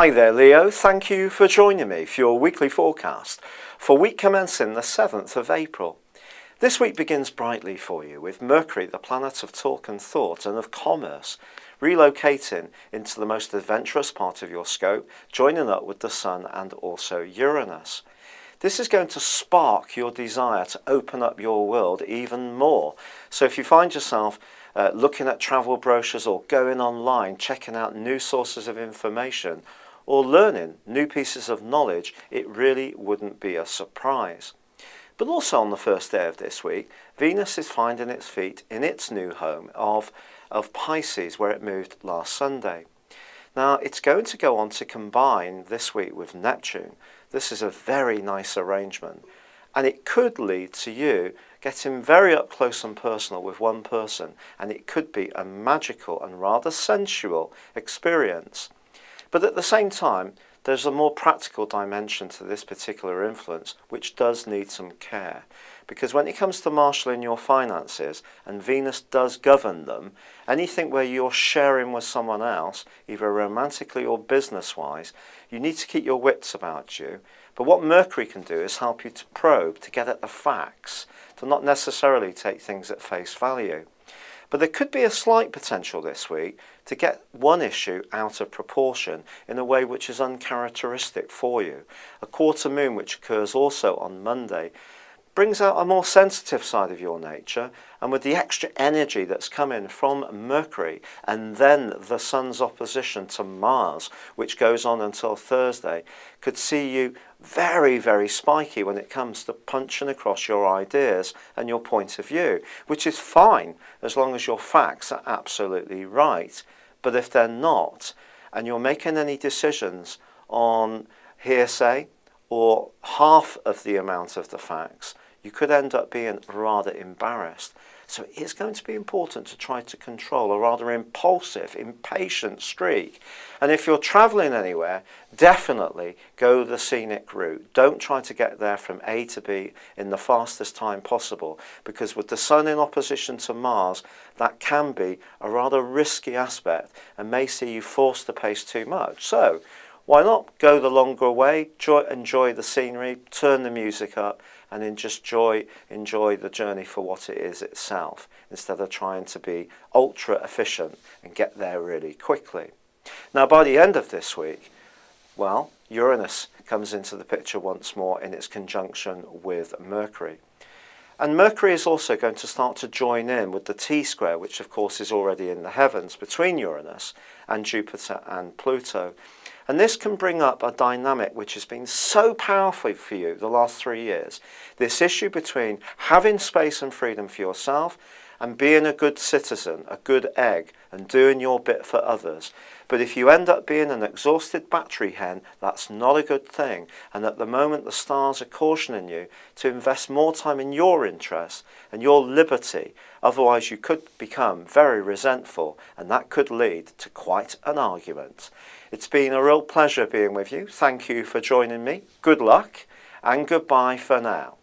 Hi there, Leo. Thank you for joining me for your weekly forecast for week commencing the 7th of April. This week begins brightly for you with Mercury, the planet of talk and thought and of commerce, relocating into the most adventurous part of your scope, joining up with the Sun and also Uranus. This is going to spark your desire to open up your world even more. So if you find yourself looking at travel brochures or going online, checking out new sources of information or learning new pieces of knowledge, it really wouldn't be a surprise. But also on the first day of this week, Venus is finding its feet in its new home of Pisces, where it moved last Sunday. Now, it's going to go on to combine this week with Neptune. This is a very nice arrangement, and it could lead to you getting very up close and personal with one person, and it could be a magical and rather sensual experience. But at the same time, there's a more practical dimension to this particular influence, which does need some care. Because when it comes to marshalling your finances, and Venus does govern them, anything where you're sharing with someone else, either romantically or business-wise, you need to keep your wits about you. But what Mercury can do is help you to probe, to get at the facts, to not necessarily take things at face value. But there could be a slight potential this week to get one issue out of proportion in a way which is uncharacteristic for you. A quarter moon, which occurs also on Monday, brings out a more sensitive side of your nature, and with the extra energy that's coming from Mercury and then the Sun's opposition to Mars, which goes on until Thursday, could see you very, very spiky when it comes to punching across your ideas and your point of view, which is fine as long as your facts are absolutely right. But if they're not, and you're making any decisions on hearsay or half of the amount of the facts, you could end up being rather embarrassed. So it is going to be important to try to control a rather impulsive, impatient streak. And if you're travelling anywhere, definitely go the scenic route. Don't try to get there from A to B in the fastest time possible, because with the Sun in opposition to Mars, that can be a rather risky aspect and may see you forced to pace too much. So why not go the longer way, enjoy the scenery, turn the music up, and then just enjoy the journey for what it is itself, instead of trying to be ultra efficient and get there really quickly. Now, by the end of this week, well, Uranus comes into the picture once more in its conjunction with Mercury. And Mercury is also going to start to join in with the T-square, which of course is already in the heavens between Uranus and Jupiter and Pluto. And this can bring up a dynamic which has been so powerful for you the last 3 years. This issue between having space and freedom for yourself and being a good citizen, a good egg, and doing your bit for others. But if you end up being an exhausted battery hen, that's not a good thing. And at the moment, the stars are cautioning you to invest more time in your interests and your liberty. Otherwise, you could become very resentful, and that could lead to quite an argument. It's been a real pleasure being with you. Thank you for joining me. Good luck, and goodbye for now.